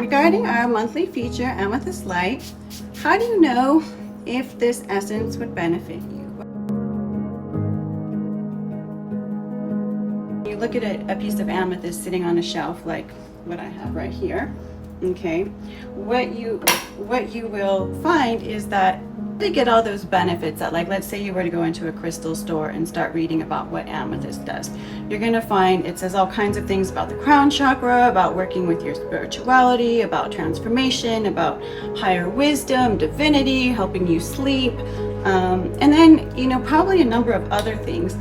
Regarding our monthly feature, Amethyst Light, how do you know if this essence would benefit you? You look at a piece of amethyst sitting on a shelf like what I have right here, okay? What you will find is that they get all those benefits that, like, let's say you were to go into a crystal store and start reading about what amethyst does. You're going to find it says all kinds of things about the crown chakra, about working with your spirituality, about transformation, about higher wisdom, divinity, helping you sleep, and then, you know, probably a number of other things.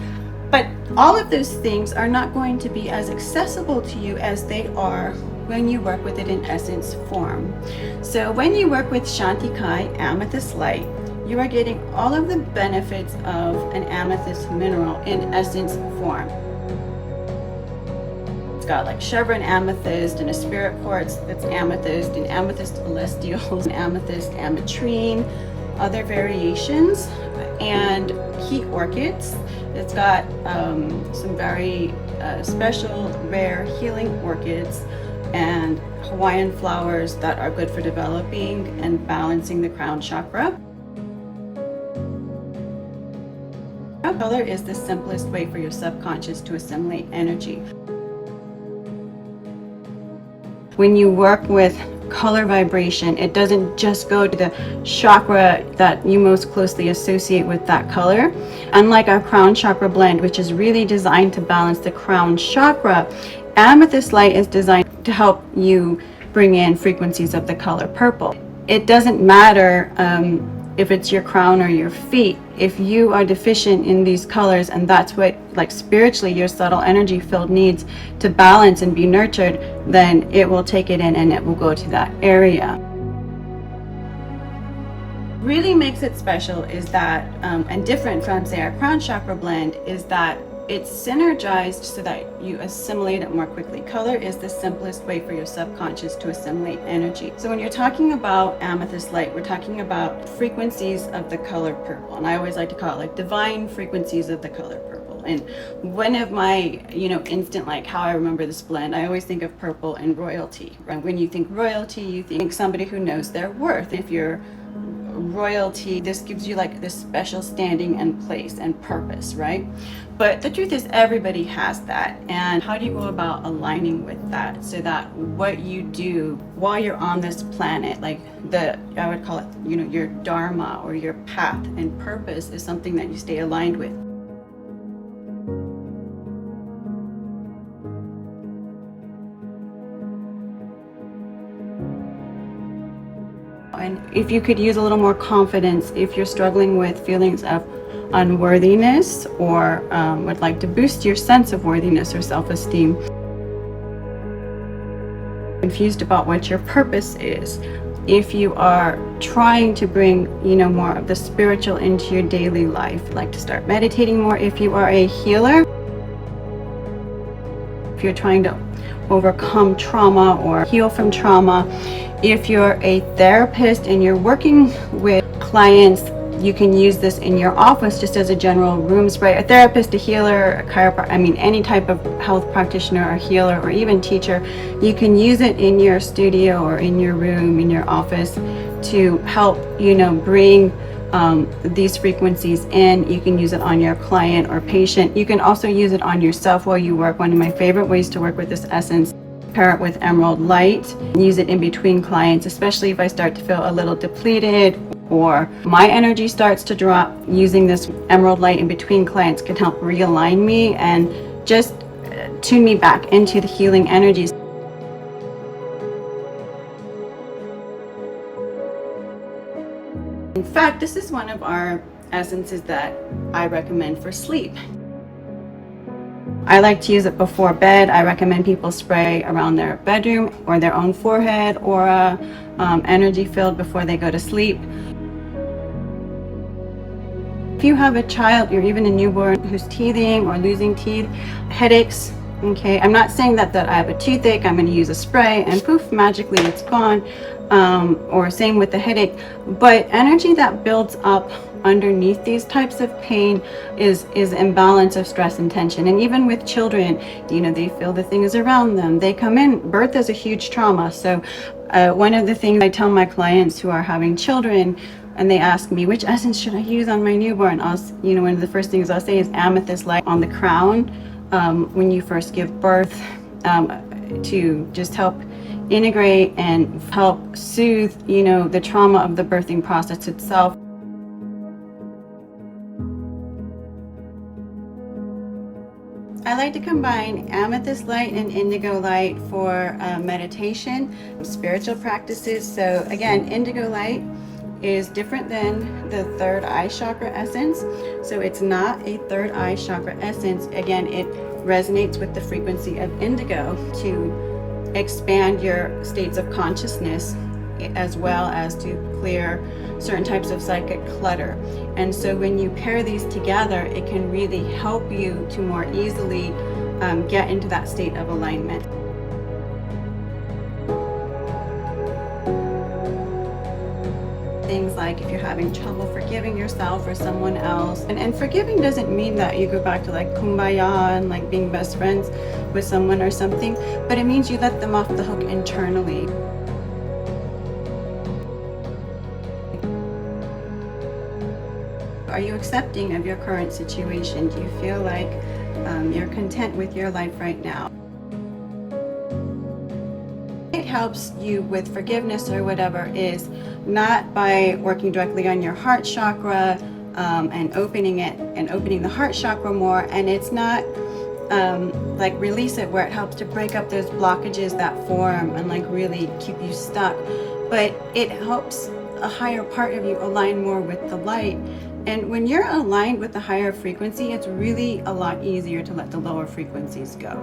But all of those things are not going to be as accessible to you as they are when you work with it in essence form. So when you work with Shanti Kai, Amethyst Light, you are getting all of the benefits of an amethyst mineral in essence form. It's got like chevron amethyst and a spirit quartz that's amethyst and amethyst celestials and amethyst ametrine, other variations, and heat orchids. It's got some very special, rare healing orchids and Hawaiian flowers that are good for developing and balancing the crown chakra. Color is the simplest way for your subconscious to assimilate energy. When you work with color vibration, it doesn't just go to the chakra that you most closely associate with that color. Unlike our crown chakra blend, which is really designed to balance the crown chakra, Amethyst Light is designed to help you bring in frequencies of the color purple. It doesn't matter if it's your crown or your feet. If you are deficient in these colors, and that's what, like, spiritually your subtle energy field needs to balance and be nurtured, then it will take it in and it will go to that area. Really makes it special is that, and different from, say, our crown chakra blend, is that it's synergized so that you assimilate it more quickly. Color is the simplest way for your subconscious to assimilate energy. So when you're talking about Amethyst Light, we're talking about frequencies of the color purple. And I always like to call it like divine frequencies of the color purple. And one of my, you know, instant, like how I remember this blend, I always think of purple and royalty. Right? When you think royalty, you think somebody who knows their worth. If you're royalty, this gives you like this special standing and place and purpose, right? But the truth is everybody has that. And how do you go about aligning with that so that what you do while you're on this planet, like I would call it, you know, your dharma or your path and purpose, is something that you stay aligned with. And if you could use a little more confidence, if you're struggling with feelings of unworthiness or would like to boost your sense of worthiness or self-esteem, confused about what your purpose is, if you are trying to bring, you know, more of the spiritual into your daily life, like to start meditating more, if you are a healer, if you're trying to overcome trauma or heal from trauma, if you're a therapist and you're working with clients, you can use this in your office just as a general room spray. A therapist, a healer, a chiropractor, I mean any type of health practitioner or healer or even teacher, you can use it in your studio or in your room, in your office, to help, you know, bring these frequencies in. You can use it on your client or patient. You can also use it on yourself while you work. One of my favorite ways to work with this essence, pair it with emerald light, use it in between clients, especially if I start to feel a little depleted or my energy starts to drop. Using this emerald light in between clients can help realign me and just tune me back into the healing energies. In fact, this is one of our essences that I recommend for sleep. I like to use it before bed. I recommend people spray around their bedroom or their own forehead or energy field before they go to sleep. If you have a child or even a newborn who's teething or losing teeth, headaches, okay, I'm not saying that I have a toothache, I'm going to use a spray and poof, magically it's gone, or same with the headache, but energy that builds up underneath these types of pain is imbalance of stress and tension. And even with children, you know, they feel the things around them. They come in, birth is a huge trauma. So one of the things I tell my clients who are having children, and they ask me, which essence should I use on my newborn? You know, one of the first things I'll say is Amethyst Light on the crown when you first give birth, to just help integrate and help soothe, you know, the trauma of the birthing process itself. I like to combine amethyst light and indigo light for meditation, spiritual practices. So again, indigo light is different than the third eye chakra essence. So it's not a third eye chakra essence. Again, it resonates with the frequency of indigo to expand your states of consciousness, as well as to clear certain types of psychic clutter. And so when you pair these together, it can really help you to more easily get into that state of alignment. Things like if you're having trouble forgiving yourself or someone else, and forgiving doesn't mean that you go back to like kumbaya and like being best friends with someone or something, but it means you let them off the hook internally. Are you accepting of your current situation? Do you feel like you're content with your life right now? It helps you with forgiveness or whatever is not by working directly on your heart chakra and opening it and opening the heart chakra more, and it's not like release it where it helps to break up those blockages that form and like really keep you stuck, but it helps a higher part of you align more with the light. And when you're aligned with the higher frequency, it's really a lot easier to let the lower frequencies go.